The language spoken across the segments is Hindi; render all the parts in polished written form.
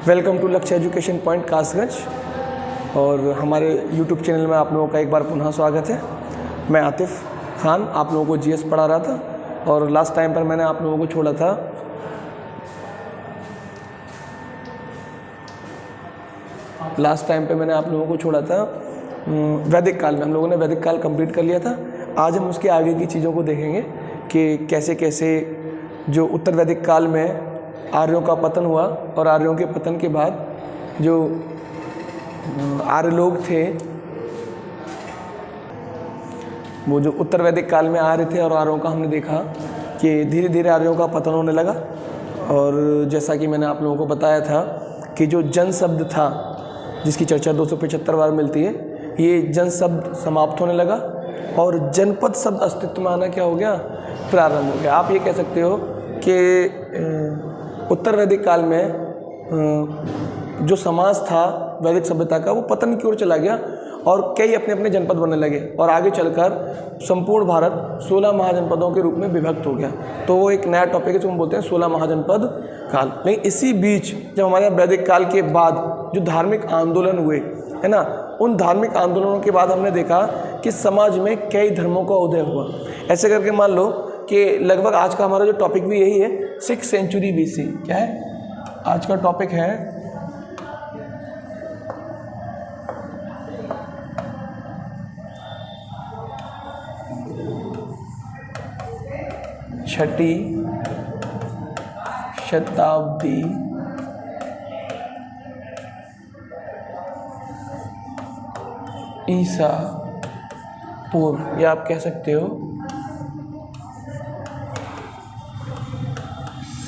वेलकम टू लक्ष्य एजुकेशन पॉइंट कासगंज। और हमारे यूट्यूब चैनल में आप लोगों का एक बार पुनः स्वागत है। मैं आतिफ खान आप लोगों को जीएस पढ़ा रहा था और लास्ट टाइम पर मैंने आप लोगों को छोड़ा था वैदिक काल में। हम लोगों ने वैदिक काल कंप्लीट कर लिया था। आज हम उसके आगे की चीज़ों को देखेंगे कि कैसे कैसे जो उत्तर वैदिक काल में आर्यों का पतन हुआ और आर्यों के पतन के बाद जो आर्य लोग थे, वो जो उत्तर वैदिक काल में आर्य थे और आर्यों का हमने देखा कि धीरे धीरे आर्यों का पतन होने लगा। और जैसा कि मैंने आप लोगों को बताया था कि जो जन शब्द था जिसकी चर्चा 275 बार मिलती है, ये जन शब्द समाप्त होने लगा और जनपद शब्द अस्तित्व में आना क्या हो गया, प्रारंभ हो गया। आप ये कह सकते हो कि उत्तर वैदिक काल में जो समाज था वैदिक सभ्यता का, वो पतन की ओर चला गया और कई अपने अपने जनपद बनने लगे और आगे चलकर संपूर्ण भारत 16 महाजनपदों के रूप में विभक्त हो गया। तो वो एक नया टॉपिक है जो हम बोलते हैं 16 महाजनपद काल। लेकिन इसी बीच जब हमारे वैदिक काल के बाद जो धार्मिक आंदोलन हुए है ना, उन धार्मिक आंदोलनों के बाद हमने देखा कि समाज में कई धर्मों का उदय हुआ। ऐसे करके मान लो कि लगभग आज का हमारा जो टॉपिक भी यही है, 6th सेंचुरी BC। क्या है आज का टॉपिक है छठी शताब्दी ईसा पूर्व, या आप कह सकते हो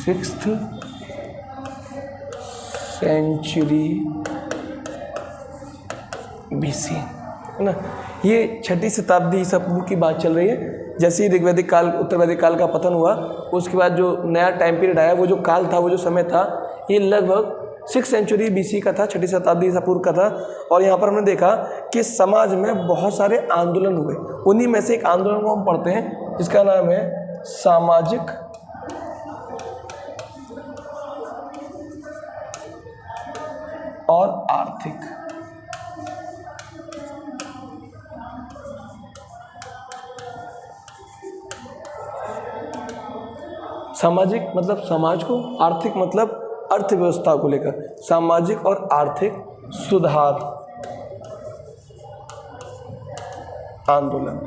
6th सेंचुरी BC है ना। ये छठी शताब्दी ईसा पूर्व की बात चल रही है। जैसे ही ऋग्वैदिक काल उत्तर वैदिक काल का पतन हुआ, उसके बाद जो नया टाइम पीरियड आया, वो जो काल था, वो जो समय था, ये लगभग 6th सेंचुरी BC का था, छठी शताब्दी ईसा पूर्व का था। और यहाँ पर हमने देखा कि समाज में बहुत सारे आंदोलन हुए। उन्हीं में से एक आंदोलन को हम पढ़ते हैं जिसका नाम है सामाजिक और आर्थिक। सामाजिक मतलब समाज को, आर्थिक मतलब अर्थव्यवस्था को लेकर, सामाजिक और आर्थिक सुधार आंदोलन।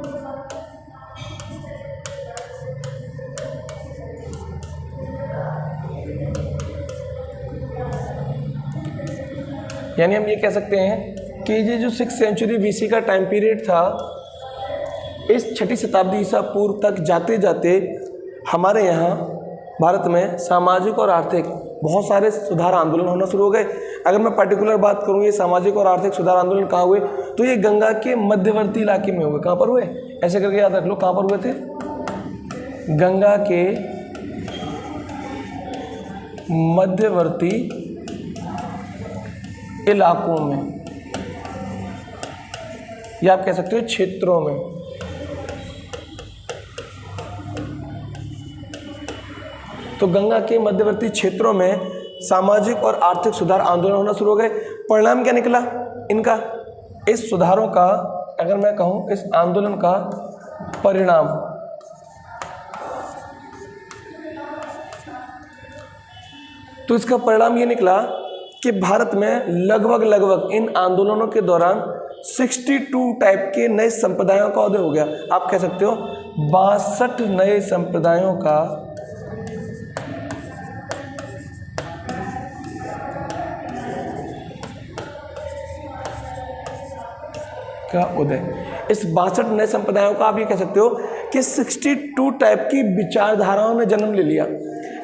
यानी हम ये कह सकते हैं कि ये जो 6th सेंचुरी BC का टाइम पीरियड था, इस छठी शताब्दी ईसा पूर्व तक जाते जाते हमारे यहाँ भारत में सामाजिक और आर्थिक बहुत सारे सुधार आंदोलन होना शुरू हो गए। अगर मैं पर्टिकुलर बात करूँ ये सामाजिक और आर्थिक सुधार आंदोलन कहाँ हुए, तो ये गंगा के मध्यवर्ती इलाके में हुए। कहाँ पर हुए, ऐसे करके याद रख लो, कहाँ पर हुए थे, गंगा के मध्यवर्ती इलाकों में, या आप कह सकते हो क्षेत्रों में। तो गंगा के मध्यवर्ती क्षेत्रों में सामाजिक और आर्थिक सुधार आंदोलन होना शुरू हो गए। परिणाम क्या निकला इनका, इस सुधारों का, अगर मैं कहूं इस आंदोलन का परिणाम, तो इसका परिणाम ये निकला कि भारत में लगभग इन आंदोलनों के दौरान 62 टाइप के नए संप्रदायों का उदय हो गया। आप कह सकते हो 62 नए संप्रदायों का उदय। इस 62 नए संप्रदायों का आप ये कह सकते हो कि 62 टाइप की विचारधाराओं ने जन्म ले लिया।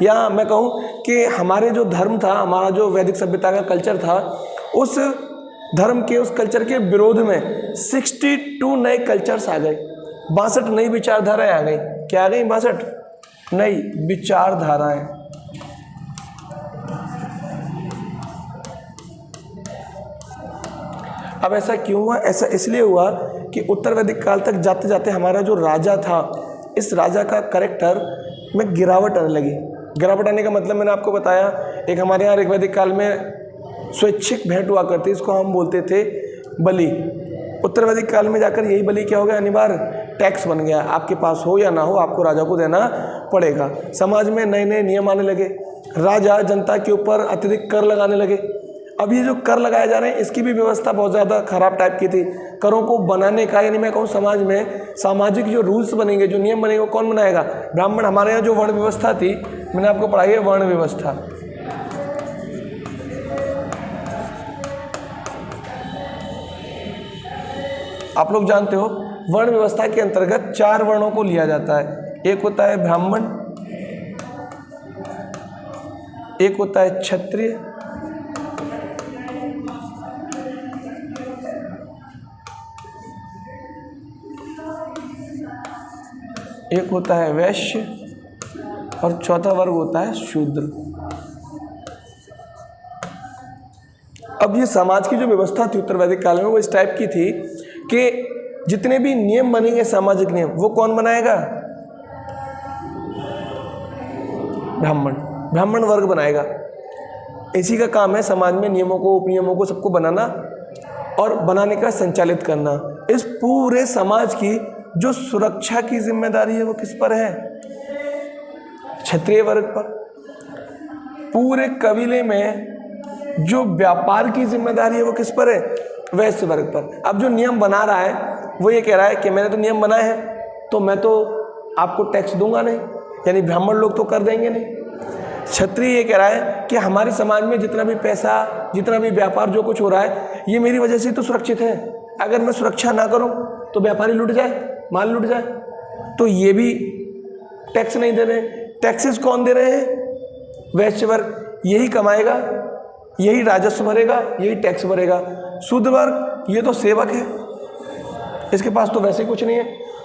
या मैं कहूँ कि हमारे जो धर्म था, हमारा जो वैदिक सभ्यता का कल्चर था, उस धर्म के, उस कल्चर के विरोध में 62 नए कल्चर्स आ गए, 62 नई विचारधाराएं आ गई। क्या आ गई, 62 नई विचारधाराएं। अब ऐसा क्यों हुआ, ऐसा इसलिए हुआ कि उत्तर वैदिक काल तक जाते जाते हमारा जो राजा था, इस राजा का कैरेक्टर में गिरावट आने लगी। गिरावट आने का मतलब मैंने आपको बताया, एक हमारे यहाँ ऋग्वैदिक काल में स्वैच्छिक भेंट हुआ करती, इसको हम बोलते थे बलि। उत्तर वैदिक काल में जाकर यही बलि क्या हो गया, अनिवार्य टैक्स बन गया। आपके पास हो या ना हो, आपको राजा को देना पड़ेगा। समाज में नए नए नियम आने लगे, राजा जनता के ऊपर अतिरिक्त कर लगाने लगे। अब ये जो कर लगाए जा रहे हैं, इसकी भी व्यवस्था बहुत ज़्यादा खराब टाइप की थी। करों को बनाने का, यानी मैं कहूँ समाज में सामाजिक जो रूल्स बनेंगे, जो नियम बनेंगे, वो कौन बनाएगा, ब्राह्मण। हमारे यहाँ जो वर्ण व्यवस्था थी, मैंने आपको पढ़ाई है वर्ण व्यवस्था। आप लोग जानते हो वर्ण व्यवस्था के अंतर्गत 4 वर्णों को लिया जाता है। एक होता है ब्राह्मण, एक होता है क्षत्रिय, एक होता है वैश्य और चौथा वर्ग होता है शूद्र। अब ये समाज की जो व्यवस्था थी उत्तर वैदिक काल में, वो इस टाइप की थी कि जितने भी नियम बनेंगे, सामाजिक नियम, वो कौन बनाएगा, ब्राह्मण वर्ग बनाएगा। इसी का काम है समाज में नियमों को, उपनियमों को, सबको बनाना और बनाने का संचालित करना। इस पूरे समाज की जो सुरक्षा की जिम्मेदारी है वो किस पर है, क्षत्रिय वर्ग पर। पूरे कबीले में जो व्यापार की जिम्मेदारी है वो किस पर है, वैश्य वर्ग पर। अब जो नियम बना रहा है वो ये कह रहा है कि मैंने तो नियम बनाए हैं, तो मैं तो आपको टैक्स दूंगा नहीं, यानी ब्राह्मण लोग तो कर देंगे नहीं। क्षत्रिय ये कह रहा है कि हमारे समाज में जितना भी पैसा, जितना भी व्यापार, जो कुछ हो रहा है, ये मेरी वजह से तो सुरक्षित है। अगर मैं सुरक्षा ना करूं तो व्यापारी लूट जाए, माल लूट जाए, तो ये भी टैक्स नहीं दे रहे। टैक्सेस कौन दे रहे हैं, वैश्य वर्ग। यही कमाएगा, यही राजस्व भरेगा, यही टैक्स भरेगा। शूद्र वर्ग ये तो सेवक है, इसके पास तो वैसे कुछ नहीं है।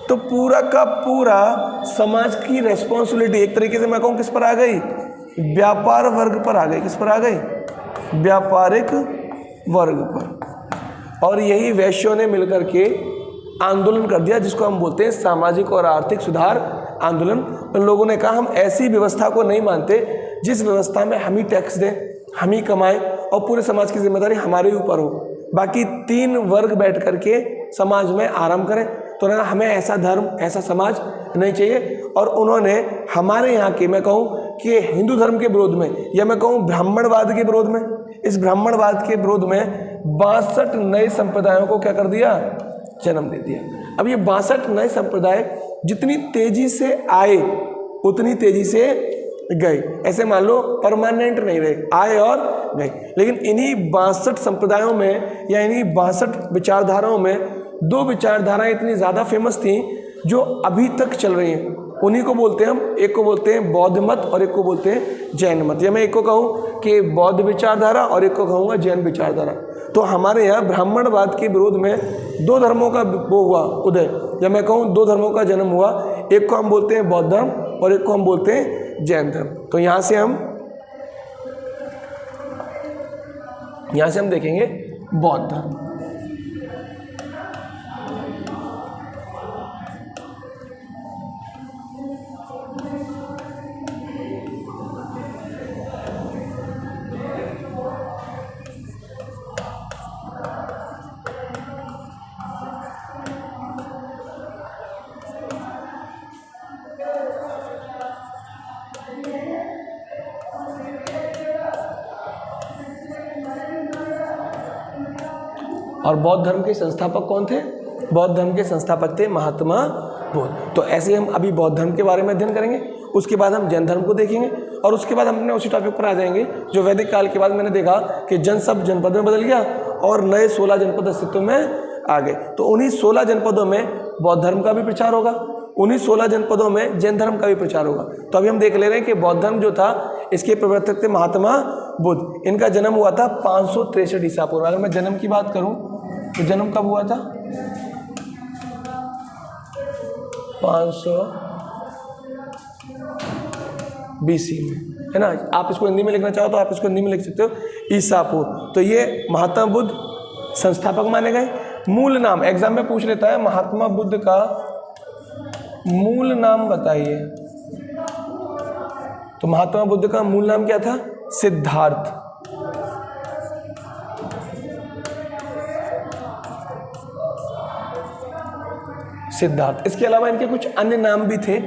तो पूरा का पूरा समाज की रेस्पॉन्सिबिलिटी एक तरीके से मैं कहूँ किस पर आ गई, व्यापार वर्ग पर आ गई। किस पर आ गई, व्यापारिक वर्ग पर। और यही वैश्यों ने मिलकर के आंदोलन कर दिया, जिसको हम बोलते हैं सामाजिक और आर्थिक सुधार आंदोलन। उन लोगों ने कहा हम ऐसी व्यवस्था को नहीं मानते जिस व्यवस्था में हम ही टैक्स दें, हम ही कमाएं और पूरे समाज की जिम्मेदारी हमारे ऊपर हो, बाकी 3 वर्ग बैठ करके समाज में आराम करें। तो ना, हमें ऐसा धर्म, ऐसा समाज नहीं चाहिए। और उन्होंने हमारे यहाँ के, मैं कहूँ कि हिंदू धर्म के विरोध में, या मैं कहूँ ब्राह्मणवाद के विरोध में, इस ब्राह्मणवाद के विरोध में 62 नए संप्रदायों को क्या कर दिया, जन्म दे दिया। अब ये 62 नए संप्रदाय जितनी तेजी से आए उतनी तेजी से गए। ऐसे मान लो परमानेंट नहीं रहे, आए और गए। लेकिन इन्हीं 62 संप्रदायों में या इन्हीं 62 विचारधाराओं में 2 विचारधाराएं इतनी ज़्यादा फेमस थी जो अभी तक चल रही हैं। उन्हीं को बोलते हैं हम, एक को बोलते हैं बौद्ध मत और एक को बोलते हैं जैन मत। या मैं एक को कहूँ कि बौद्ध विचारधारा और एक को कहूँगा जैन विचारधारा। तो हमारे यहाँ ब्राह्मणवाद के विरोध में 2 धर्मों का वो हुआ उदय, या मैं कहूँ 2 धर्मों का जन्म हुआ। एक को हम बोलते हैं बौद्ध धर्म और एक को हम बोलते हैं जैन धर्म। तो यहाँ से हम देखेंगे बौद्ध धर्म। और बौद्ध धर्म के संस्थापक कौन थे, बौद्ध धर्म के संस्थापक थे महात्मा बुद्ध। तो ऐसे हम अभी बौद्ध धर्म के बारे में अध्ययन करेंगे, उसके बाद हम जैन धर्म को देखेंगे और उसके बाद हम अपने उसी टॉपिक पर आ जाएंगे जो वैदिक काल के बाद मैंने देखा कि जन शब्द जनपद में बदल गया और नए 16 जनपद अस्तित्व में आ गए। तो उन्हीं 16 जनपदों में बौद्ध धर्म का भी प्रचार होगा, उन्हीं 16 जनपदों में जैन धर्म का भी प्रचार होगा। तो अभी हम देख ले रहे हैं कि बौद्ध धर्म जो था इसके प्रवर्तक थे महात्मा बुद्ध। इनका जन्म हुआ था 563 ईसा पूर्व। अगर मैं जन्म की बात करूं तो जन्म कब हुआ था, 500 BC में, है ना। आप इसको हिंदी में लिखना चाहो तो आप इसको हिंदी में लिख सकते हो, ईसा पूर्व। तो ये महात्मा बुद्ध संस्थापक माने गए। मूल नाम एग्जाम में पूछ लेता है, महात्मा बुद्ध का मूल नाम बताइए। तो महात्मा बुद्ध का मूल नाम क्या था, सिद्धार्थ। सिद्धार्थ। इसके अलावा इनके कुछ अन्य नाम भी थे,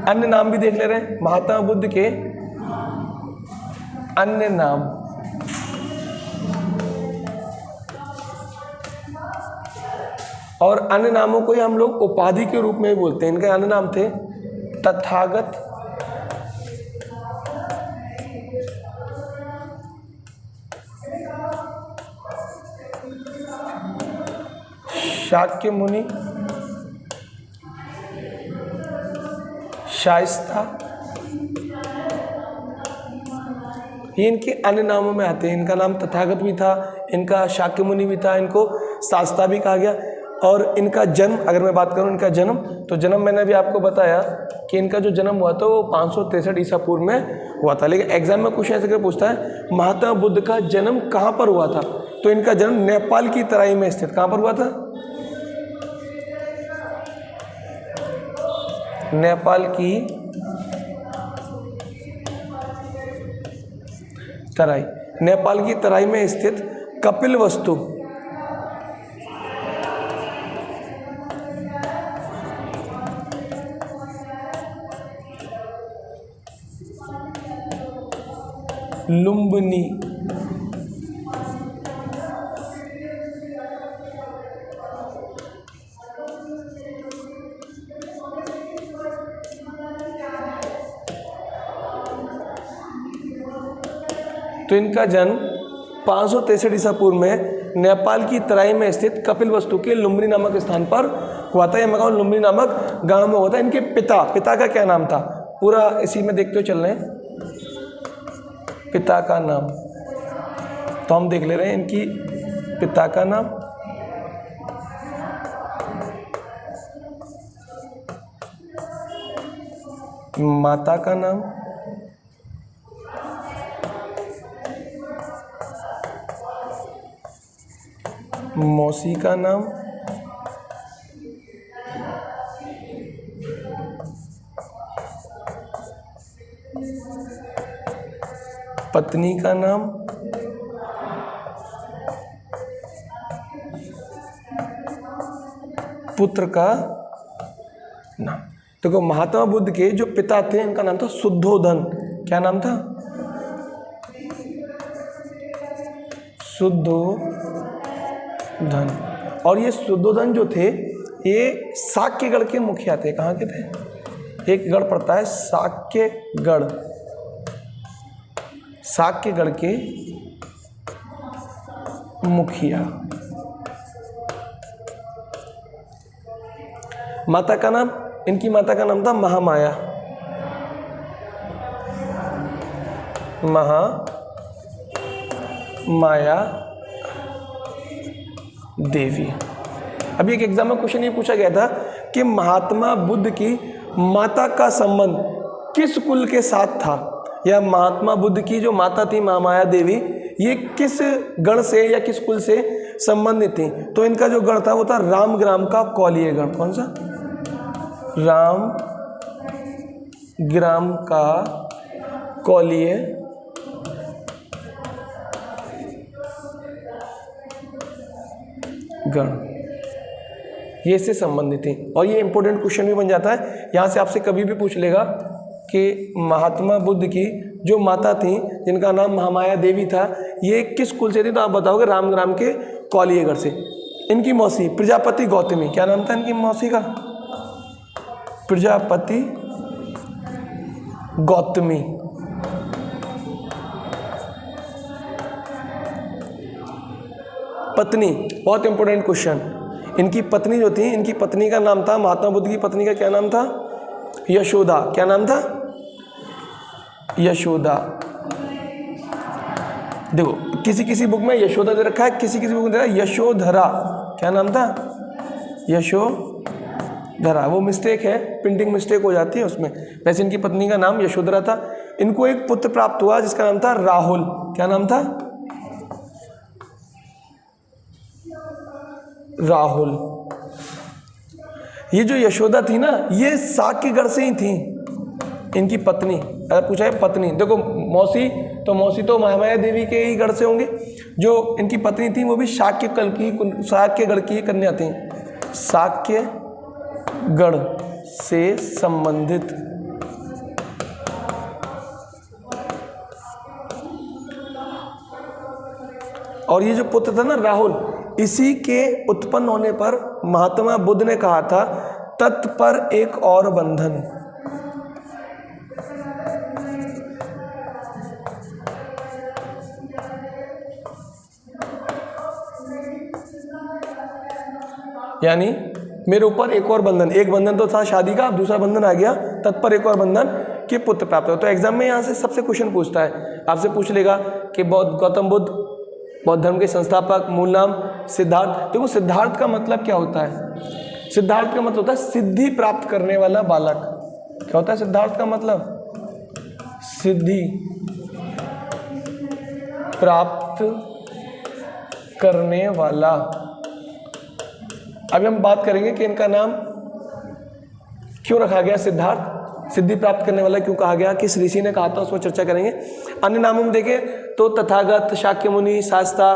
अन्य नाम भी देख ले रहे हैं। महात्मा बुद्ध के अन्य नाम, और अन्य नामों को ही हम लोग उपाधि के रूप में भी बोलते हैं। इनके अन्य नाम थे तथागत, शाक्य मुनि, शाइस्ता, ये इनके अन्य नामों में आते हैं। इनका नाम तथागत भी था, इनका शाक्य मुनि भी था, इनको शास्ता भी कहा गया। और इनका जन्म, अगर मैं बात करूं इनका जन्म, तो जन्म मैंने अभी आपको बताया कि इनका जो जन्म हुआ था वो 563 ईसा पूर्व में हुआ था। लेकिन एग्जाम में क्वेश्चन ऐसे पूछता है महात्मा बुद्ध का जन्म कहाँ पर हुआ था, तो इनका जन्म नेपाल की तराई में स्थित, कहाँ पर हुआ था? नेपाल की तराई, नेपाल की तराई में स्थित कपिलवस्तु लुम्बिनी तो इनका जन्म 563 ईसा पूर्व में नेपाल की तराई में स्थित कपिलवस्तु के लुम्बिनी नामक स्थान पर हुआ था। यह मैं कहूँ लुम्बिनी नामक गांव में हुआ था। इनके पिता का क्या नाम था, पूरा इसी में देखते हुए चल रहे हैं। पिता का नाम तो हम देख ले रहे हैं, इनकी पिता का नाम, माता का नाम, मौसी का नाम, पत्नी का नाम, पुत्र का नाम। देखो महात्मा बुद्ध के जो पिता थे इनका नाम था शुद्धोधन। क्या नाम था? शुद्धोधन। और ये शुद्धोधन जो थे ये शाक्यगढ़ के मुखिया थे। कहाँ के थे? एक गढ़ पड़ता है शाक्यगढ़, शाक्यगढ़ के मुखिया। माता का नाम, इनकी माता का नाम था महामाया, महामाया देवी। अभी एक एग्जाम में क्वेश्चन ये पूछा गया था कि महात्मा बुद्ध की माता का संबंध किस कुल के साथ था, या महात्मा बुद्ध की जो माता थी महामाया देवी ये किस गण से या किस कुल से संबंधित थी। तो इनका जो गण था वो था रामग्राम का कौलिय गण। कौन सा? रामग्राम का कौलिय गण, ये इससे संबंधित थी। और ये इंपॉर्टेंट क्वेश्चन भी बन जाता है, यहाँ से आपसे कभी भी पूछ लेगा कि महात्मा बुद्ध की जो माता थी जिनका नाम महामाया देवी था ये किस कुल से थी, तो आप बताओगे रामग्राम के कौलियगढ़ से। इनकी मौसी प्रजापति गौतमी, क्या नाम था इनकी मौसी का? प्रजापति गौतमी। पत्नी, बहुत इंपॉर्टेंट क्वेश्चन, इनकी पत्नी जो थी, इनकी पत्नी का नाम था, महात्मा बुद्ध की पत्नी का क्या नाम था? यशोदा। क्या नाम था? यशोदा। देखो किसी किसी बुक में यशोदा दे रखा है, किसी किसी बुक में दे रखा है यशोधरा। क्या नाम था? यशोधरा। वो मिस्टेक है, प्रिंटिंग मिस्टेक हो जाती है उसमें। वैसे इनकी पत्नी का नाम यशोधरा था। इनको एक पुत्र प्राप्त हुआ जिसका नाम था राहुल। क्या नाम था? राहुल। ये जो यशोदा थी ना ये शाक्यगढ़ से ही थी, इनकी पत्नी। अगर पूछा है पत्नी, देखो मौसी तो महामाया देवी के ही गढ़ से होंगे। जो इनकी पत्नी थी वो भी शाक्यगढ़ की कन्या थी। शाक्यगढ़ गण से संबंधित और ये जो पुत्र था ना राहुल, इसी के उत्पन्न होने पर महात्मा बुद्ध ने कहा था तत्पर एक और बंधन। यानी मेरे ऊपर एक और बंधन, एक बंधन तो था शादी का, अब दूसरा बंधन आ गया, तत्पर एक और बंधन कि पुत्र प्राप्त हो। तो एग्जाम में यहाँ से सबसे क्वेश्चन पूछता है, आपसे पूछ लेगा कि गौतम बुद्ध बौद्ध धर्म के संस्थापक, मूल नाम सिद्धार्थ। देखो सिद्धार्थ का मतलब क्या होता है? सिद्धार्थ का मतलब होता है सिद्धि प्राप्त करने वाला बालक। क्या होता है सिद्धार्थ का मतलब? सिद्धि प्राप्त करने वाला। अभी हम बात करेंगे कि इनका नाम क्यों रखा गया सिद्धार्थ, सिद्धि प्राप्त करने वाला क्यों कहा गया, किस ऋषि ने कहा था, उस पर चर्चा करेंगे। अन्य नामों में देखें तो तथागत, शाक्य मुनि, शास्ता,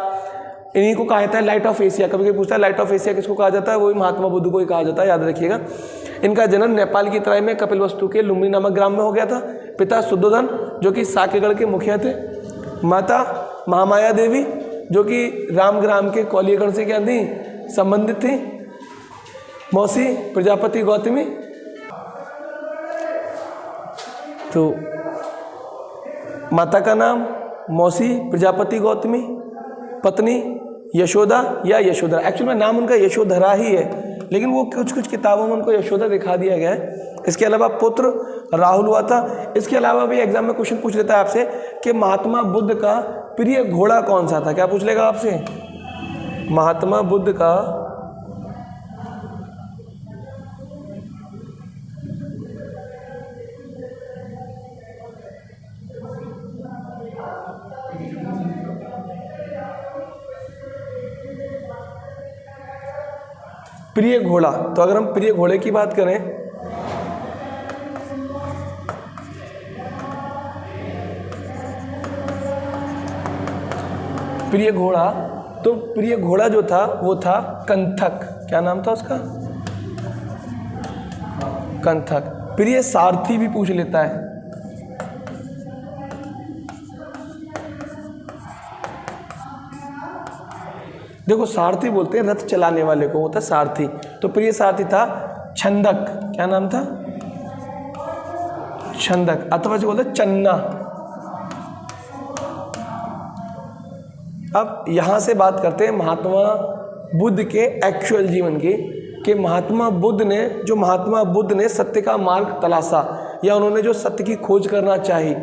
इन्हीं को कहा जाता है लाइट ऑफ एशिया। कभी कभी पूछता है लाइट ऑफ एशिया किसको कहा जाता है? वही महात्मा बुद्ध को ही कहा जाता है, याद रखिएगा। इनका जन्म नेपाल की तराई में कपिलवस्तु के लुम्बिनी नामक ग्राम में हो गया था। पिता शुद्धोधन जो कि साक्यगढ़ के मुखिया थे, माता महामाया देवी जो कि रामग्राम के कौलियगढ़ से क्या थी, संबंधित थी, मौसी प्रजापति गौतमी। तो माता का नाम मौसी प्रजापति गौतमी, पत्नी यशोदा या यशोधरा। एक्चुअल में नाम उनका यशोधरा ही है, लेकिन वो कुछ कुछ किताबों में उनको यशोदा दिखा दिया गया है। इसके अलावा पुत्र राहुल हुआ था। इसके अलावा भी एग्जाम में क्वेश्चन पूछ लेता है आपसे कि महात्मा बुद्ध का प्रिय घोड़ा कौन सा था। क्या पूछ लेगा आपसे? महात्मा बुद्ध का प्रिय घोड़ा, तो अगर हम प्रिय घोड़े की बात करें प्रिय घोड़ा, तो प्रिय घोड़ा जो था वो था कंथक। क्या नाम था उसका? कंथक। प्रिय सारथी भी पूछ लेता है। देखो सारथी बोलते हैं रथ चलाने वाले को, होता है सारथी। तो प्रिय सारथी था छंदक। क्या नाम था? छंदक, अथवा जो बोलते चन्ना। अब यहां से बात करते हैं महात्मा बुद्ध के एक्चुअल जीवन की, कि महात्मा बुद्ध ने सत्य का मार्ग तलाशा, या उन्होंने जो सत्य की खोज करना चाही,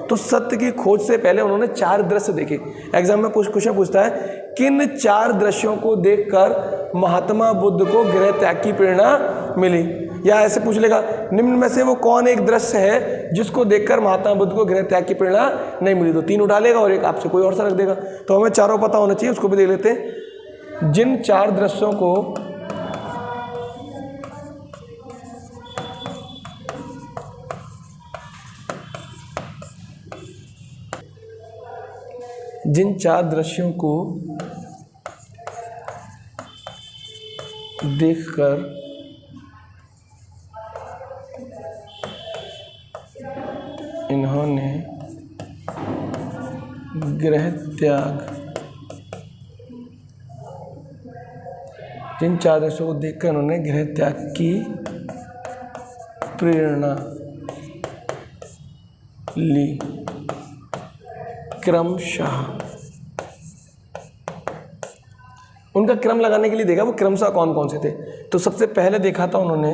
तो सत्य की खोज से पहले उन्होंने 4 दृश्य देखे। एग्जाम में क्वेश्चन पूछता है किन 4 दृश्यों को देखकर महात्मा बुद्ध को गृह त्याग की प्रेरणा मिली, या ऐसे पूछ लेगा निम्न में से वो कौन एक दृश्य है जिसको देखकर महात्मा बुद्ध को गृह त्याग की प्रेरणा नहीं मिली। तो 3 उठा लेगा और एक आपसे कोई और सा रख देगा। तो हमें चारों पता होना चाहिए, उसको भी देख लेते हैं। जिन 4 दृश्यों को देखकर इन्होंने गृह त्याग, जिन 4 दृश्यों को देखकर उन्होंने गृह त्याग की प्रेरणा ली क्रमशः। उनका क्रम लगाने के लिए देखा वो क्रमशः कौन कौन से थे। तो सबसे पहले देखा था उन्होंने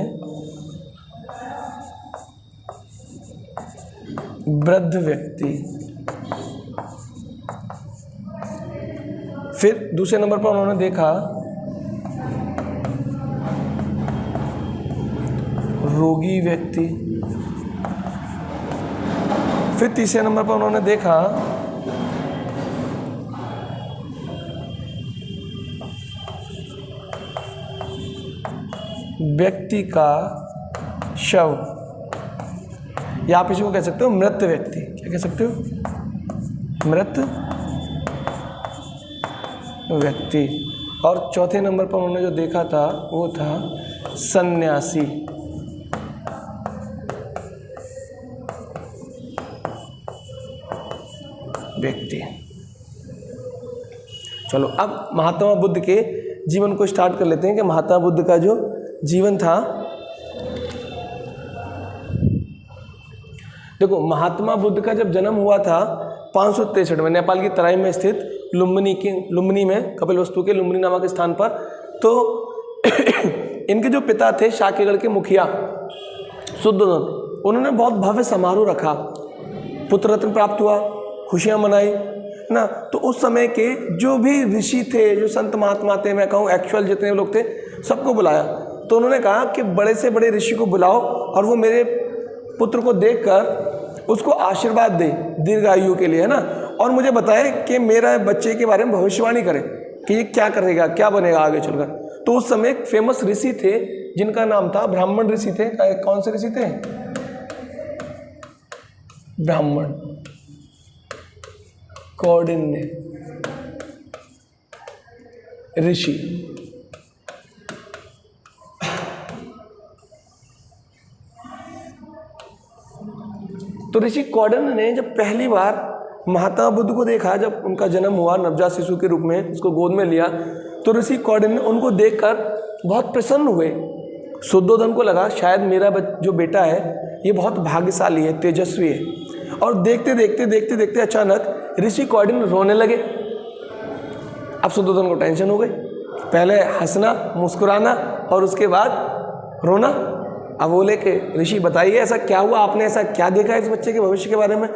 वृद्ध व्यक्ति, फिर दूसरे नंबर पर उन्होंने देखा रोगी व्यक्ति, फिर तीसरे नंबर पर उन्होंने देखा व्यक्ति का शव, या आप इसी को कह सकते हो मृत व्यक्ति। क्या कह सकते हो? मृत व्यक्ति। और चौथे नंबर पर उन्होंने जो देखा था वो था सन्यासी। व्यक्ति। चलो अब महात्मा बुद्ध के जीवन को स्टार्ट कर लेते हैं कि महात्मा बुद्ध का जो जीवन था, देखो महात्मा बुद्ध का जब जन्म हुआ था 563 में नेपाल की तराई में स्थित लुम्बिनी में, कपिलवस्तु के लुम्बिनी नामक स्थान पर। तो इनके जो पिता थे शाक्यगढ़ के मुखिया शुद्धोधन, उन्होंने बहुत भव्य समारोह रखा, पुत्र रत्न प्राप्त हुआ, खुशियाँ मनाई ना। तो उस समय के जो भी ऋषि थे, जो संत महात्मा थे, मैं कहूँ एक्चुअल जितने लोग थे, सबको बुलाया। तो उन्होंने कहा कि बड़े से बड़े ऋषि को बुलाओ और वो मेरे पुत्र को देखकर उसको आशीर्वाद दे दीर्घायु के लिए, है ना, और मुझे बताए कि मेरा बच्चे के बारे में भविष्यवाणी करे कि ये क्या करेगा, क्या बनेगा आगे चलकर। तो उस समय एक फेमस ऋषि थे जिनका नाम था, ब्राह्मण ऋषि थे। कौन से ऋषि थे? ब्राह्मण कौंडिन्य ऋषि। तो ऋषि कौंडिन्य ने जब पहली बार महात्मा बुद्ध को देखा, जब उनका जन्म हुआ नवजात शिशु के रूप में, उसको गोद में लिया, तो ऋषि कौंडिन्य उनको देखकर बहुत प्रसन्न हुए। शुद्धोधन को लगा शायद मेरा जो बेटा है ये बहुत भाग्यशाली है, तेजस्वी है। और देखते देखते देखते देखते अचानक ऋषि कौंडिन्य रोने लगे। अब शुद्धोधन को टेंशन हो गई, पहले हंसना मुस्कुराना और उसके बाद रोना। अब बोले कि ऋषि बताइए ऐसा क्या हुआ, आपने ऐसा क्या देखा इस बच्चे के भविष्य के बारे में,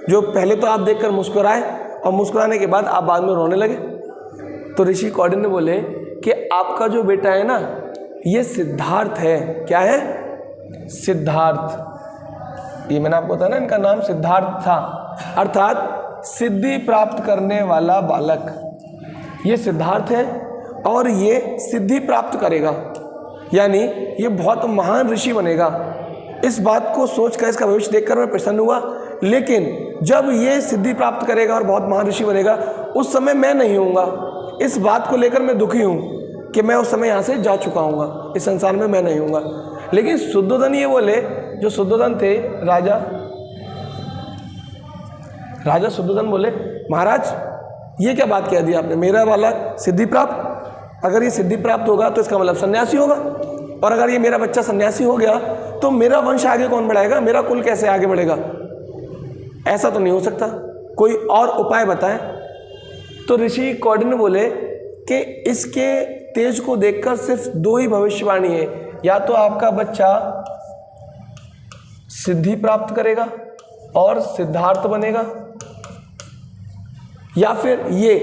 जो पहले तो आप देखकर मुस्कुराए और मुस्कुराने के बाद आप बाद में रोने लगे। तो ऋषि कौंडिन्य बोले कि आपका जो बेटा है ना, ये सिद्धार्थ है। क्या है? सिद्धार्थ। ये मैंने आपको बताया ना, इनका नाम सिद्धार्थ था, अर्थात सिद्धि प्राप्त करने वाला बालक। ये सिद्धार्थ है और ये सिद्धि प्राप्त करेगा, यानी ये बहुत महान ऋषि बनेगा। इस बात को सोचकर, इसका भविष्य देखकर मैं प्रसन्न हुआ। लेकिन जब ये सिद्धि प्राप्त करेगा और बहुत महान ऋषि बनेगा, उस समय मैं नहीं होऊंगा। इस बात को लेकर मैं दुखी हूँ कि मैं उस समय यहाँ से जा चुका हूँगा, इस संसार में मैं नहीं होऊंगा। लेकिन शुद्धोधन ये बोले, जो शुद्धोधन थे राजा शुद्धोधन बोले, महाराज ये क्या बात कह दी आपने, मेरा वाला सिद्धि प्राप्त, अगर ये सिद्धि प्राप्त होगा तो इसका मतलब सन्यासी होगा, और अगर ये मेरा बच्चा सन्यासी हो गया तो मेरा वंश आगे कौन बढ़ाएगा, मेरा कुल कैसे आगे बढ़ेगा? ऐसा तो नहीं हो सकता, कोई और उपाय बताएं। तो ऋषि कौंडिन्य बोले कि इसके तेज को देखकर सिर्फ दो ही भविष्यवाणी है, या तो आपका बच्चा सिद्धि प्राप्त करेगा और सिद्धार्थ बनेगा, या फिर ये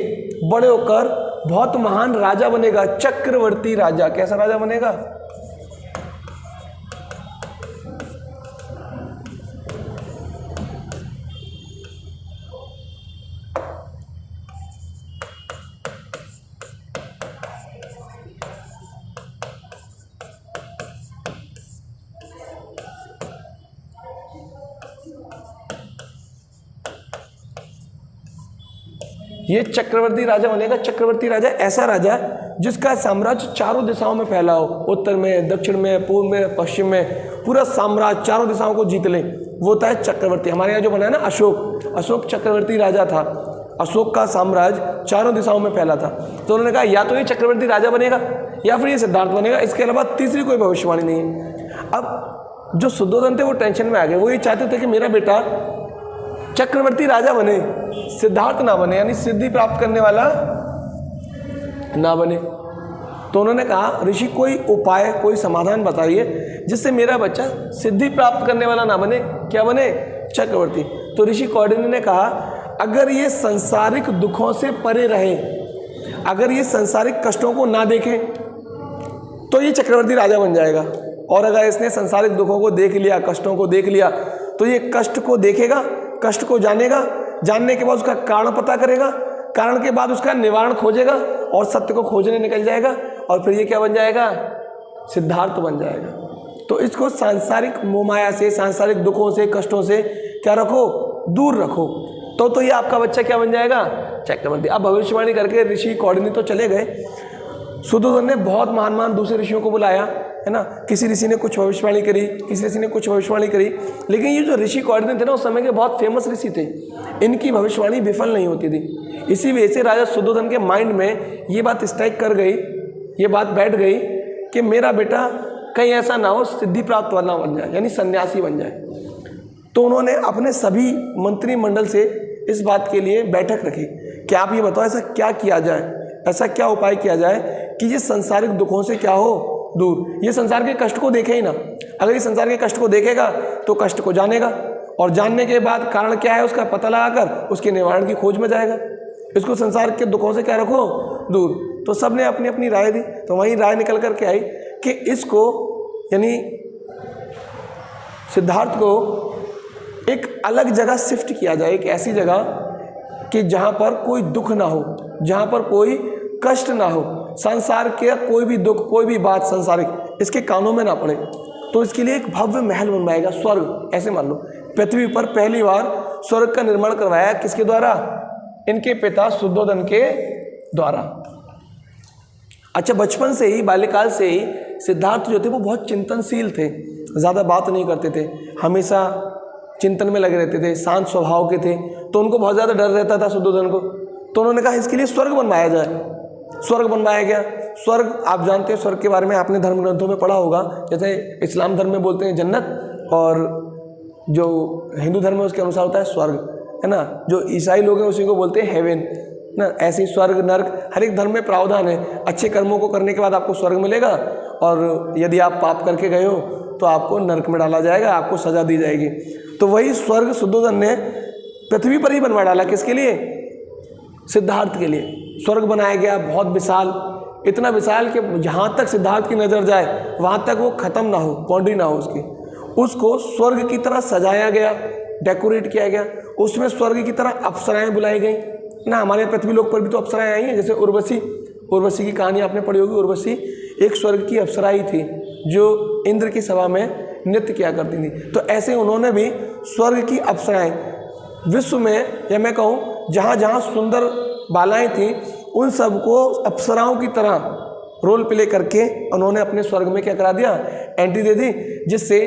बड़े होकर बहुत महान राजा बनेगा, चक्रवर्ती राजा। कैसा राजा बनेगा? ये चक्रवर्ती राजा बनेगा। चक्रवर्ती राजा ऐसा राजा जिसका साम्राज्य चारों दिशाओं में फैला हो, उत्तर में, दक्षिण में, पूर्व में, पश्चिम में, पूरा साम्राज्य चारों दिशाओं को जीत ले, वो होता है चक्रवर्ती। हमारे यहाँ जो बना है ना अशोक चक्रवर्ती राजा था। अशोक का साम्राज्य चारों दिशाओं में फैला था। तो उन्होंने कहा या तो ये चक्रवर्ती राजा बनेगा या फिर ये सिद्धार्थ बनेगा, इसके अलावा तीसरी कोई भविष्यवाणी नहीं है। अब जो शुद्धोधन थे वो टेंशन में आ गए, वो ये चाहते थे कि मेरा बेटा चक्रवर्ती राजा बने, सिद्धार्थ ना बने, यानी सिद्धि प्राप्त करने वाला ना बने। तो उन्होंने कहा ऋषि कोई उपाय, कोई समाधान बताइए जिससे मेरा बच्चा सिद्धि प्राप्त करने वाला ना बने। क्या बने? चक्रवर्ती। तो ऋषि कौंडिन्य ने कहा अगर ये सांसारिक दुखों से परे रहे, अगर ये सांसारिक कष्टों को ना देखे तो ये चक्रवर्ती राजा बन जाएगा, और अगर इसने सांसारिक दुखों को देख लिया, कष्टों को देख लिया, तो ये कष्ट को देखेगा, कष्ट को जानेगा, जानने के बाद उसका कारण पता करेगा, कारण के बाद उसका निवारण खोजेगा और सत्य को खोजने निकल जाएगा, और फिर ये क्या बन जाएगा? सिद्धार्थ बन जाएगा। तो इसको सांसारिक मोहमाया से, सांसारिक दुखों से, कष्टों से क्या रखो? दूर रखो। तो ये आपका बच्चा क्या बन जाएगा? चक्रवर्ती। अब भविष्यवाणी करके ऋषि कौंडिन्य तो चले गए। शुद्धोधन ने बहुत महान दूसरे ऋषियों को बुलाया, है ना। किसी ऋषि ने कुछ भविष्यवाणी करी, किसी ऋषि ने कुछ भविष्यवाणी करी, लेकिन ये जो ऋषि कौंडिन्य थे ना, उस समय के बहुत फेमस ऋषि थे, इनकी भविष्यवाणी विफल नहीं होती थी। इसी वजह से राजा शुद्धोधन के माइंड में ये बात स्ट्राइक कर गई, ये बात बैठ गई कि मेरा बेटा कहीं ऐसा ना हो सिद्धि प्राप्त वाला बन जाए, यानी सन्यासी बन जाए। तो उन्होंने अपने सभी मंत्रिमंडल से इस बात के लिए बैठक रखी कि आप ये बताओ ऐसा क्या किया जाए, ऐसा क्या उपाय किया जाए कि ये संसारिक दुखों से क्या हो दूर, ये संसार के कष्ट को देखे ही ना। अगर ये संसार के कष्ट को देखेगा तो कष्ट को जानेगा, और जानने के बाद कारण क्या है उसका पता लगाकर उसके निवारण की खोज में जाएगा। इसको संसार के दुखों से क्या रखो दूर। तो सब ने अपनी अपनी राय दी, तो वहीं राय निकल कर के आई कि इसको यानी सिद्धार्थ को एक अलग जगह शिफ्ट किया जाए, एक ऐसी जगह कि जहाँ पर कोई दुख ना हो, जहाँ पर कोई कष्ट ना हो, संसार के कोई भी दुख, कोई भी बात संसारिक इसके कानों में ना पड़े। तो इसके लिए एक भव्य महल बनवाएगा, स्वर्ग ऐसे मान लो। पृथ्वी पर पहली बार स्वर्ग का निर्माण करवाया किसके द्वारा? इनके पिता शुद्धोधन के द्वारा। अच्छा, बचपन से ही, बाल्यकाल से ही सिद्धार्थ जो थे वो बहुत चिंतनशील थे, ज़्यादा बात नहीं करते थे, हमेशा चिंतन में लगे रहते थे, शांत स्वभाव के थे। तो उनको बहुत ज़्यादा डर रहता था शुद्धोधन को। तो उन्होंने कहा इसके लिए स्वर्ग बनवाया जाए। स्वर्ग बनवाया गया। स्वर्ग आप जानते हैं, स्वर्ग के बारे में आपने धर्म ग्रंथों में पढ़ा होगा। जैसे इस्लाम धर्म में बोलते हैं जन्नत, और जो हिंदू धर्म है उसके अनुसार होता है स्वर्ग, है ना। जो ईसाई लोग हैं उसी को बोलते हैं हेवन ना। ऐसे ही स्वर्ग नर्क हर एक धर्म में प्रावधान है। अच्छे कर्मों को करने के बाद आपको स्वर्ग मिलेगा, और यदि आप पाप करके गए हो तो आपको नर्क में डाला जाएगा, आपको सजा दी जाएगी। तो वही स्वर्ग शुद्धोधन ने पृथ्वी पर ही बनवा डाला। किसके लिए? सिद्धार्थ के लिए। स्वर्ग बनाया गया बहुत विशाल, इतना विशाल कि जहाँ तक सिद्धार्थ की नज़र जाए वहाँ तक वो ख़त्म ना हो, बाउंड्री ना हो उसकी। उसको स्वर्ग की तरह सजाया गया, डेकोरेट किया गया। उसमें स्वर्ग की तरह अप्सराएं बुलाई गई ना। हमारे पृथ्वी लोक पर भी तो अप्सराएं आई हैं, जैसे उर्वशी की कहानी आपने पढ़ी होगी। उर्वशी एक स्वर्ग की अप्सरा ही थी जो इंद्र की सभा में नृत्य किया करती थी। तो ऐसे उन्होंने भी स्वर्ग की अप्सराएं विश्व में, या मैं कहूँ जहाँ जहाँ सुंदर बालाएं थीं उन सबको अप्सराओं की तरह रोल प्ले करके उन्होंने अपने स्वर्ग में क्या करा दिया, एंट्री दे दी, जिससे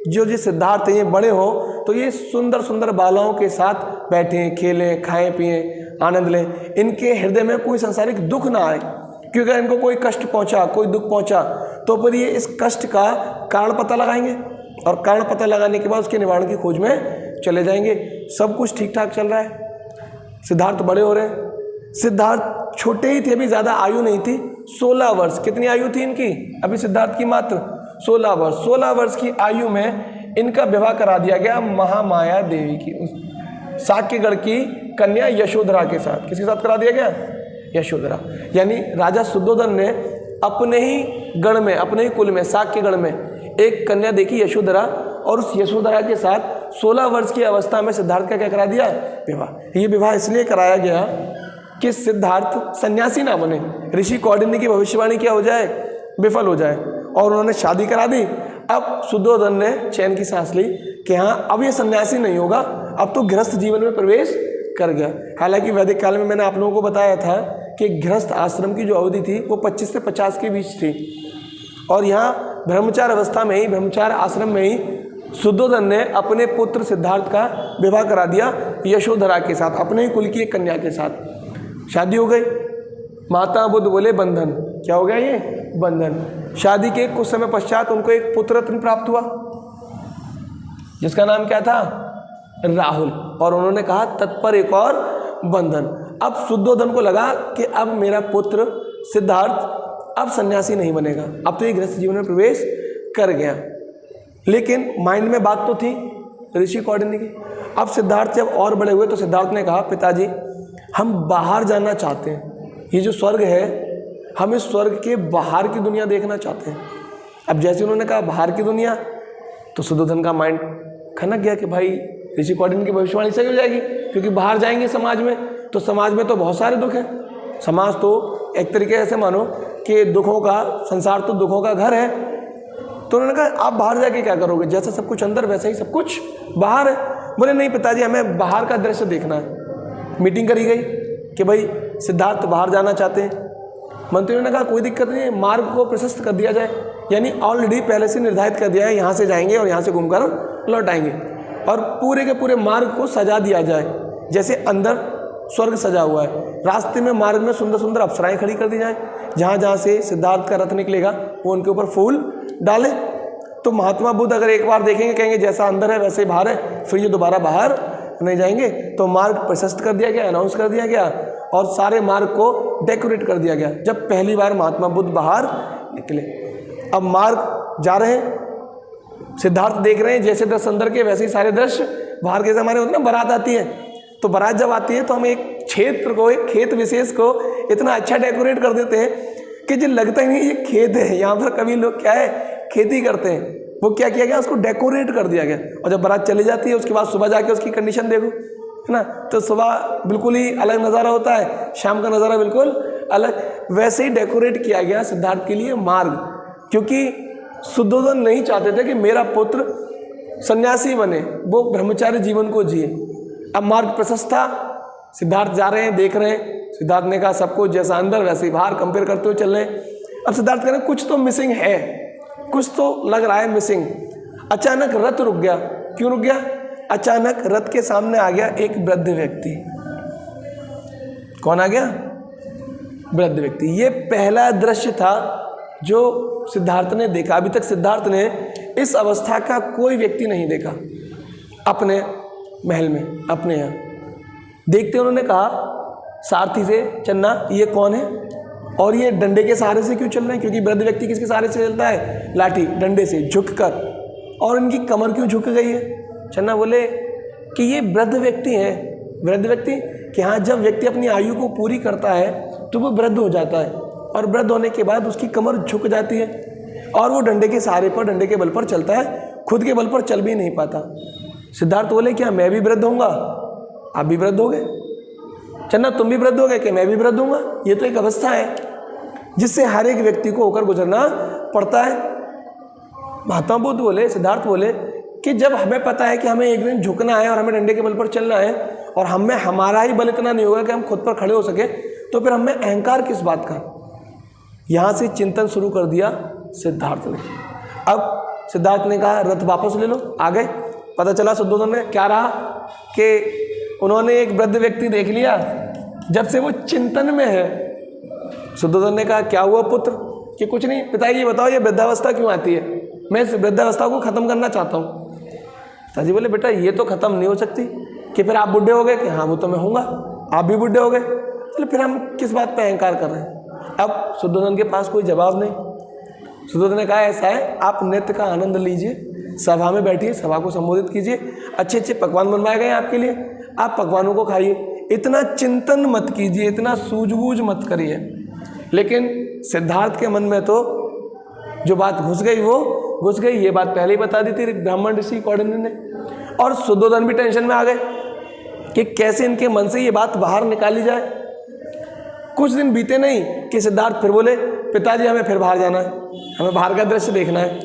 जो सिद्धार्थ हैं ये बड़े हो तो ये सुंदर सुंदर बालाओं के साथ बैठें, खेलें, खाएं, पिएं, आनंद लें। इनके हृदय में कोई सांसारिक दुख ना आए, क्योंकि अगर इनको कोई कष्ट पहुंचा, कोई दुख पहुंचा तो फिर ये इस कष्ट का कारण पता लगाएंगे, और कारण पता लगाने के बाद उसके निवारण की खोज में चले जाएंगे। सब कुछ ठीक ठाक चल रहा है, सिद्धार्थ बड़े हो रहे हैं। सिद्धार्थ छोटे ही थे, अभी ज़्यादा आयु नहीं थी, 16 वर्ष। कितनी आयु थी इनकी अभी सिद्धार्थ की? मात्र 16 वर्ष। 16 वर्ष की आयु में इनका विवाह करा दिया गया महामाया देवी की, साक्यगढ़ की कन्या यशोधरा के साथ। किसके साथ करा दिया गया? यशोधरा। यानी राजा शुद्धोधन ने अपने ही गढ़ में, अपने ही कुल में, साक्यगढ़ में एक कन्या देखी यशोधरा, और उस यशोधरा के साथ 16 वर्ष की अवस्था में सिद्धार्थ का क्या करा दिया? विवाह। ये विवाह इसलिए कराया गया कि सिद्धार्थ सन्यासी ना बने, ऋषि कौंडिन्य की भविष्यवाणी क्या हो जाए, विफल हो जाए। और उन्होंने शादी करा दी। अब शुद्धोधन ने चैन की सांस ली कि हाँ अब ये सन्यासी नहीं होगा, अब तो गृहस्थ जीवन में प्रवेश कर गया। हालांकि वैदिक काल में मैंने आप लोगों को बताया था कि गृहस्थ आश्रम की जो अवधि थी वो 25 से 50 के बीच थी, और यहाँ ब्रह्मचार अवस्था में ही, ब्रह्मचार आश्रम में ही शुद्धोधन ने अपने पुत्र सिद्धार्थ का विवाह करा दिया यशोधरा के साथ, अपने ही कुल की एक कन्या के साथ। शादी हो गई। माता बुद्ध बोले बंधन। क्या हो गया ये? बंधन। शादी के कुछ समय पश्चात उनको एक पुत्र रत्न प्राप्त हुआ जिसका नाम क्या था? राहुल। और उन्होंने कहा तत्पर एक और बंधन। अब शुद्धोधन को लगा कि अब मेरा पुत्र सिद्धार्थ अब सन्यासी नहीं बनेगा, अब तो ये गृहस्थ जीवन में प्रवेश कर गया। लेकिन माइंड में बात तो थी ऋषि कौंडिन्य की। अब सिद्धार्थ जब और बड़े हुए तो सिद्धार्थ ने कहा पिताजी हम बाहर जाना चाहते हैं, ये जो स्वर्ग है हम इस स्वर्ग के बाहर की दुनिया देखना चाहते हैं। अब जैसे उन्होंने कहा बाहर की दुनिया, तो शुद्धोधन का माइंड खनक गया कि भाई ऋषि कौंडिन्य की भविष्यवाणी सही हो जाएगी, क्योंककि बाहर जाएंगे समाज में तो समाज में तो बहुत सारे दुख हैं। समाज तो एक तरीके से मानो कि दुखों का, संसार तो दुखों का घर है। तो उन्होंने कहा आप बाहर जाके क्या करोगे, जैसा सब कुछ अंदर वैसा ही सब कुछ बाहर है। बोले नहीं पिताजी हमें बाहर का दृश्य देखना है। मीटिंग करी गई कि भाई सिद्धार्थ बाहर जाना चाहते हैं। मंत्रियों ने कहा कोई दिक्कत नहीं है, मार्ग को प्रशस्त कर दिया जाए, यानी ऑलरेडी पहले से निर्धारित कर दिया है यहाँ से जाएंगे और यहाँ से घूमकर लौट आएंगे, और पूरे के पूरे मार्ग को सजा दिया जाए जैसे अंदर स्वर्ग सजा हुआ है। रास्ते में मार्ग में सुंदर सुंदर अप्सराएं खड़ी कर दी जाए, जहाँ जहाँ से सिद्धार्थ का रथ निकलेगा वो उनके ऊपर फूल डाले। तो महात्मा बुद्ध अगर एक बार देखेंगे कहेंगे जैसा अंदर है वैसे बाहर है, फिर ये दोबारा बाहर नहीं जाएंगे। तो मार्ग प्रशस्त कर दिया गया, अनाउंस कर दिया गया और सारे मार्ग को डेकोरेट कर दिया गया जब पहली बार महात्मा बुद्ध बाहर निकले। अब मार्ग जा रहे हैं, सिद्धार्थ देख रहे हैं जैसे दृश्य अंदर के वैसे ही सारे दृश्य बाहर के। हमारे होते ना बारात आती है, तो बारात जब आती है तो हम एक क्षेत्र को, एक खेत विशेष को इतना अच्छा डेकोरेट कर देते हैं कि जो लगता ही नहीं ये खेत है, यहाँ पर कभी लोग क्या है खेती करते हैं। वो क्या किया गया, उसको डेकोरेट कर दिया गया। और जब बारात चली जाती है उसके बाद सुबह जाके उसकी कंडीशन देखो, है ना, तो सुबह बिल्कुल ही अलग नज़ारा होता है, शाम का नज़ारा बिल्कुल अलग। वैसे ही डेकोरेट किया गया सिद्धार्थ के लिए मार्ग, क्योंकि शुद्धोधन नहीं चाहते थे कि मेरा पुत्र सन्यासी बने, वो ब्रह्मचारी जीवन को जिए। अब मार्ग प्रशस्त था, सिद्धार्थ जा रहे हैं, देख रहे हैं। सिद्धार्थ ने कहा सब कुछ जैसा अंदर वैसे ही बाहर कंपेयर करते हुए चल रहे हैं। अब सिद्धार्थ कह रहे हैं कुछ तो मिसिंग है, कुछ तो लग रहा है मिसिंग। अचानक रथ रुक गया। क्यों रुक गया? अचानक रथ के सामने आ गया एक वृद्ध व्यक्ति। कौन आ गया? वृद्ध व्यक्ति। ये पहला दृश्य था जो सिद्धार्थ ने देखा। अभी तक सिद्धार्थ ने इस अवस्था का कोई व्यक्ति नहीं देखा अपने महल में, अपने यहाँ। देखते उन्होंने कहा सारथी से, चन्ना ये कौन है और ये डंडे के सहारे से क्यों चल रहे हैं? क्योंकि वृद्ध व्यक्ति किसके सहारे से चलता है? लाठी, डंडे से झुककर। और इनकी कमर क्यों झुक गई है? चन्ना बोले कि ये वृद्ध व्यक्ति हैं। वृद्ध व्यक्ति कि हाँ, जब व्यक्ति अपनी आयु को पूरी करता है तो वो वृद्ध हो जाता है, और वृद्ध होने के बाद उसकी कमर झुक जाती है और वो डंडे के सहारे पर, डंडे के बल पर चलता है, खुद के बल पर चल भी नहीं पाता। सिद्धार्थ बोले क्या मैं भी वृद्ध होऊंगा? आप भी वृद्ध हो गए? चन्ना तुम भी वृद्ध हो गए कि मैं भी वृद्ध होऊंगा? ये तो एक अवस्था है जिससे हर एक व्यक्ति को होकर गुजरना पड़ता है। महात्मा बुद्ध बोले, सिद्धार्थ बोले कि जब हमें पता है कि हमें एक दिन झुकना है और हमें डंडे के बल पर चलना है, और हमें हमारा ही बल इतना नहीं होगा कि हम खुद पर खड़े हो सके, तो फिर हमें अहंकार किस बात का? यहाँ से चिंतन शुरू कर दिया सिद्धार्थ ने। अब सिद्धार्थ ने कहा रथ वापस ले लो। आ गए। पता चला शुद्धोधन ने क्या रहा कि उन्होंने एक वृद्ध व्यक्ति देख लिया, जब से वो चिंतन में है। शुद्धोधन ने कहा क्या हुआ पुत्र? कि कुछ नहीं पिताजी, ये बताओ ये वृद्धावस्था क्यों आती है? मैं इस वृद्धावस्था को ख़त्म करना चाहता हूँ। पिताजी बोले बेटा ये तो ख़त्म नहीं हो सकती। कि फिर आप बुढ़े हो गए? कि हाँ वो तो मैं हूँगा। आप भी बुढ़े हो गए? चलो फिर हम किस बात पर अहंकार कर रहे हैं? अब शुद्धोधन के पास कोई जवाब नहीं। शुद्धोधन ने कहा ऐसा है, आप नृत्य का आनंद लीजिए, सभा में बैठिए, सभा को संबोधित कीजिए, अच्छे अच्छे पकवान बनवाए गए आपके लिए, आप पकवानों को खाइए, इतना चिंतन मत कीजिए, इतना सूझबूझ मत करिए। लेकिन सिद्धार्थ के मन में तो जो बात घुस गई वो घुस गई। ये बात पहले ही बता दी थी ब्राह्मण ऋषि कौंडिन्य ने। और शुद्धोधन भी टेंशन में आ गए कि कैसे इनके मन से ये बात बाहर निकाली जाए। कुछ दिन बीते नहीं कि सिद्धार्थ फिर बोले पिताजी हमें फिर बाहर जाना है, हमें बाहर का दृश्य देखना है।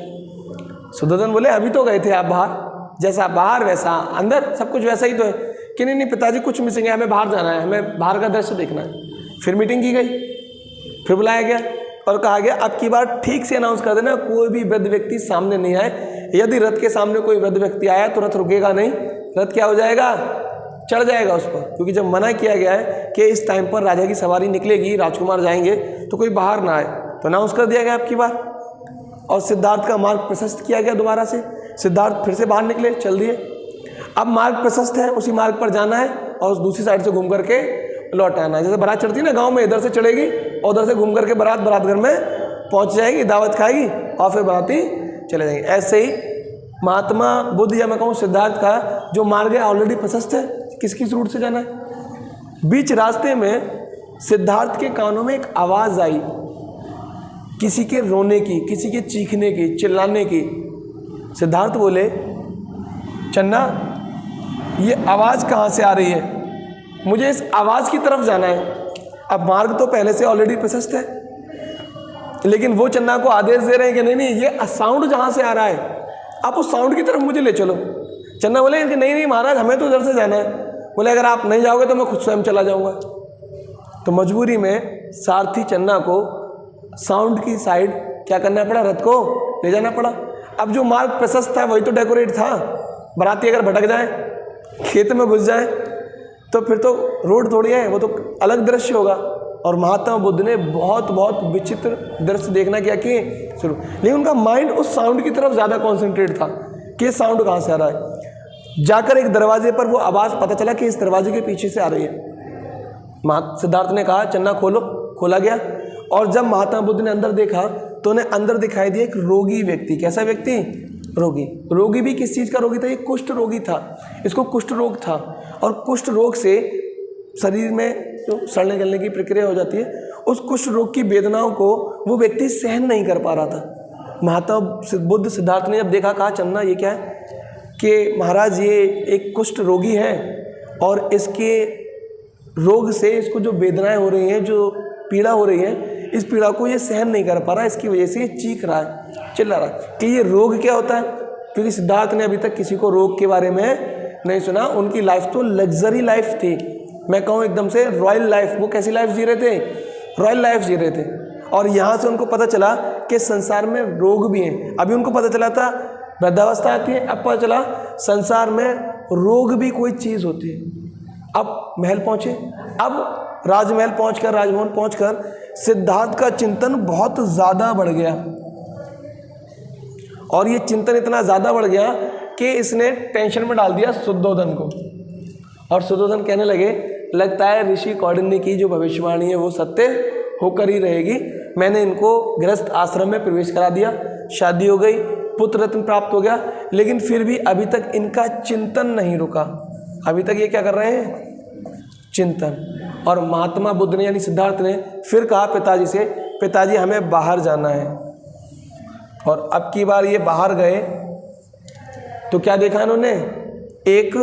शुद्धोधन बोले अभी तो गए थे आप बाहर, जैसा बाहर वैसा अंदर, सब कुछ वैसा ही तो है। कि नहीं नहीं पिताजी कुछ मिसिंग है, हमें बाहर जाना है, हमें बाहर का दृश्य देखना है। फिर मीटिंग की गई, फिर बुलाया गया और कहा गया अब की बार ठीक से अनाउंस कर देना कोई भी वृद्ध व्यक्ति सामने नहीं आए। यदि रथ के सामने कोई वृद्ध व्यक्ति आया तो रथ रुकेगा नहीं, रथ क्या हो जाएगा? चढ़ जाएगा उस पर। क्योंकि जब मना किया गया है कि इस टाइम पर राजा की सवारी निकलेगी, राजकुमार जाएंगे, तो कोई बाहर ना आए, तो अनाउंस कर दिया गया अब की बार। और सिद्धार्थ का मार्ग प्रशस्त किया गया दोबारा से। सिद्धार्थ फिर से बाहर निकले, चल दिए। अब मार्ग प्रशस्त है, उसी मार्ग पर जाना है और दूसरी साइड से घूम करके लौट आना है। जैसे बारात चढ़ती है ना गांव में, इधर से चढ़ेगी और उधर से घूम करके बारात घर में पहुंच जाएगी, दावत खाएगी और फिर बाराती चले जाएंगे। ऐसे ही महात्मा बुद्ध या मैं कहूँ सिद्धार्थ का जो मार्ग है ऑलरेडी प्रशस्त है, किस किस रूट से जाना है। बीच रास्ते में सिद्धार्थ के कानों में एक आवाज़ आई, किसी के रोने की, किसी के चीखने की, चिल्लाने की। सिद्धार्थ बोले चन्ना ये आवाज़ कहाँ से आ रही है? मुझे इस आवाज़ की तरफ जाना है। अब मार्ग तो पहले से ऑलरेडी प्रशस्त है, लेकिन वो चन्ना को आदेश दे रहे हैं कि नहीं नहीं ये साउंड जहाँ से आ रहा है आप उस साउंड की तरफ मुझे ले चलो। चन्ना बोले कि नहीं नहीं महाराज हमें तो उधर से जाना है। बोले अगर आप नहीं जाओगे तो मैं खुद स्वयं चला जाऊँगा। तो मजबूरी में सारथी चन्ना को साउंड की साइड क्या करना पड़ा, रथ को ले जाना पड़ा। अब जो मार्ग प्रशस्त था वही तो डेकोरेट था। बाराती अगर भटक जाए, खेत में घुस जाए, तो फिर तो रोड थोड़ी है, वो तो अलग दृश्य होगा। और महात्मा बुद्ध ने बहुत बहुत विचित्र दृश्य देखना क्या किए शुरू, लेकिन उनका माइंड उस साउंड की तरफ ज़्यादा कॉन्सेंट्रेट था कि साउंड कहाँ से आ रहा है। जाकर एक दरवाजे पर वो आवाज़ पता चला कि इस दरवाजे के पीछे से आ रही है। सिद्धार्थ ने कहा चन्ना खोलो, खोला गया। और जब महात्मा बुद्ध ने अंदर देखा तो उन्हें अंदर दिखाई दिया एक रोगी व्यक्ति। कैसा व्यक्ति? रोगी। रोगी भी किस चीज़ का रोगी था? एक कुष्ठ रोगी था। इसको कुष्ठ रोग था और कुष्ठ रोग से शरीर में जो सड़ने गलने की प्रक्रिया हो जाती है, उस कुष्ठ रोग की वेदनाओं को वो व्यक्ति सहन नहीं कर पा रहा था। महात्मा बुद्ध सिद्धार्थ ने जब देखा, कहा चन्ना ये क्या है? कि महाराज ये एक कुष्ठ रोगी है और इसके रोग से इसको जो वेदनाएं हो रही हैं, जो पीड़ा हो रही है, इस पीड़ा को ये सहन नहीं कर पा रहा, इसकी वजह से ये चीख रहा है, चिल्ला रहा है। कि ये रोग क्या होता है? क्योंकि सिद्धार्थ ने अभी तक किसी को रोग के बारे में नहीं सुना। उनकी लाइफ तो लग्जरी लाइफ थी, मैं कहूँ एकदम से रॉयल लाइफ। वो कैसी लाइफ जी रहे थे? रॉयल लाइफ जी रहे थे। और यहाँ से उनको पता चला कि संसार में रोग भी हैं। अभी उनको पता चला था वृद्धावस्था आती है, अब पता चला संसार में रोग भी कोई चीज़ होती है। अब महल पहुँचे, अब राजमहल पहुँचकर, राजभवन पहुँचकर सिद्धार्थ का चिंतन बहुत ज़्यादा बढ़ गया। और ये चिंतन इतना ज़्यादा बढ़ गया कि इसने टेंशन में डाल दिया शुद्धोधन को। और शुद्धोधन कहने लगे, लगता है ऋषि कौंडिन्य की जो भविष्यवाणी है वो सत्य होकर ही रहेगी। मैंने इनको गृहस्थ आश्रम में प्रवेश करा दिया, शादी हो गई, पुत्र रत्न प्राप्त हो गया, लेकिन फिर भी अभी तक इनका चिंतन नहीं रुका। अभी तक ये क्या कर रहे हैं? चिंतन। और महात्मा बुद्ध ने यानी सिद्धार्थ ने फिर कहा पिताजी से, पिताजी हमें बाहर जाना है। और अब की बार ये बाहर गए तो क्या देखा इन्होंने? एक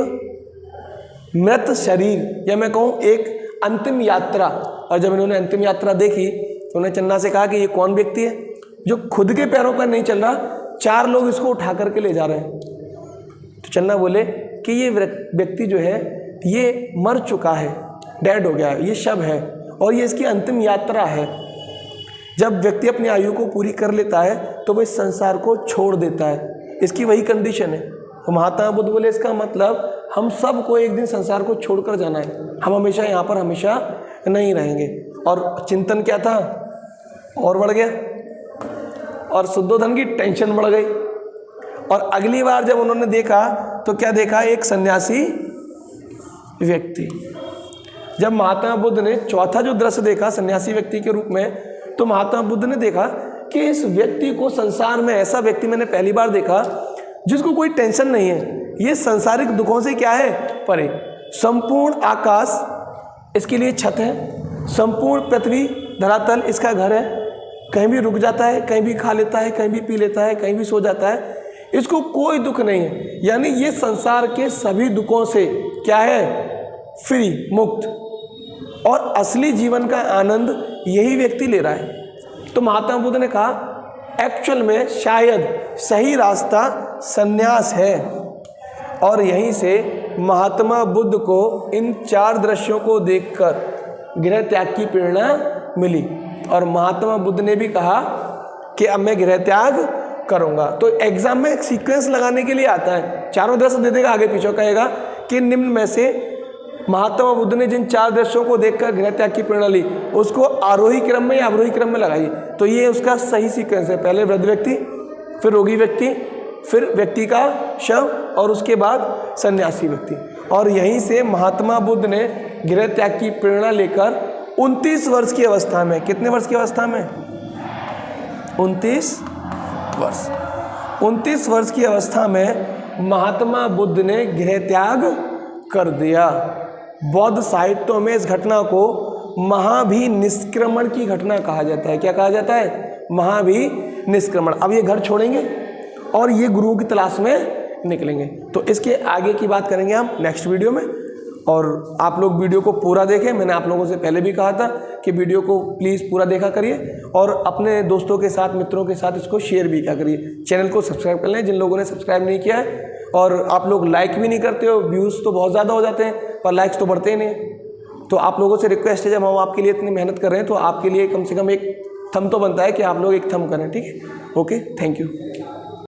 मृत शरीर, या मैं कहूँ एक अंतिम यात्रा। और जब इन्होंने अंतिम यात्रा देखी तो उन्हें चन्ना से कहा कि ये कौन व्यक्ति है जो खुद के पैरों पर नहीं चल रहा, 4 लोग इसको उठा करके ले जा रहे हैं। तो चन्ना बोले कि ये व्यक्ति जो है ये मर चुका है, डेड हो गया है, ये शव है और ये इसकी अंतिम यात्रा है। जब व्यक्ति अपनी आयु को पूरी कर लेता है तो वह इस संसार को छोड़ देता है, इसकी वही कंडीशन है। तो महात्मा बुद्ध बोले इसका मतलब हम सब को एक दिन संसार को छोड़कर जाना है, हम हमेशा यहाँ पर हमेशा नहीं रहेंगे। और चिंतन क्या था? और बढ़ गया और शुद्धोधन की टेंशन बढ़ गई। और अगली बार जब उन्होंने देखा तो क्या देखा? एक सन्यासी व्यक्ति। जब महात्मा बुद्ध ने चौथा जो दृश्य देखा सन्यासी व्यक्ति के रूप में, तो महात्मा बुद्ध ने देखा कि इस व्यक्ति को संसार में ऐसा व्यक्ति मैंने पहली बार देखा जिसको कोई टेंशन नहीं है। ये सांसारिक दुखों से क्या है? परे। संपूर्ण आकाश इसके लिए छत है, संपूर्ण पृथ्वी धरातल इसका घर है। कहीं भी रुक जाता है, कहीं भी खा लेता है, कहीं भी पी लेता है, कहीं भी सो जाता है, इसको कोई दुख नहीं है। यानी ये संसार के सभी दुखों से क्या है? फ्री, मुक्त। और असली जीवन का आनंद यही व्यक्ति ले रहा है। तो महात्मा बुद्ध ने कहा एक्चुअल में शायद सही रास्ता संन्यास है। और यहीं से महात्मा बुद्ध को इन 4 दृश्यों को देखकर गृह त्याग की प्रेरणा मिली। और महात्मा बुद्ध ने भी कहा कि अब मैं गृह त्याग करूंगा। तो एग्जाम में एक सीक्वेंस लगाने के लिए आता है, 4 दृश्य दे देगा, आगे पीछे कहेगा कि निम्न में से महात्मा बुद्ध ने जिन 4 दृश्यों को देखकर गृह त्याग की प्रेरणा ली उसको आरोही क्रम में या अवरोही क्रम में लगाइए। तो ये उसका सही सीक्वेंस है। पहले वृद्ध व्यक्ति, फिर रोगी व्यक्ति, फिर व्यक्ति का शव और उसके बाद सन्यासी व्यक्ति। और यहीं से महात्मा बुद्ध ने गृह त्याग की प्रेरणा लेकर 29 वर्ष की अवस्था में, कितने वर्ष की अवस्था में? 29 वर्ष। 29 वर्ष की अवस्था में महात्मा बुद्ध ने गृह त्याग कर दिया। बौद्ध साहित्यों में इस घटना को महाभिनिष्क्रमण की घटना कहा जाता है। क्या कहा जाता है? महाभिनिष्क्रमण। अब ये घर छोड़ेंगे और ये गुरुओं की तलाश में निकलेंगे। तो इसके आगे की बात करेंगे हम नेक्स्ट वीडियो में। और आप लोग वीडियो को पूरा देखें। मैंने आप लोगों से पहले भी कहा था कि वीडियो को प्लीज़ पूरा देखा करिए और अपने दोस्तों के साथ, मित्रों के साथ इसको शेयर भी किया करिए। चैनल को सब्सक्राइब कर लें जिन लोगों ने सब्सक्राइब नहीं किया है। और आप लोग लाइक भी नहीं करते हो, व्यूज़ तो बहुत ज़्यादा हो जाते हैं पर लाइक्स तो बढ़ते ही नहीं। तो आप लोगों से रिक्वेस्ट है, जब हम आपके लिए इतनी मेहनत कर रहे हैं तो आपके लिए कम से कम एक थंब तो बनता है कि आप लोग एक थंब करें, ठीक है। Okay, thank you.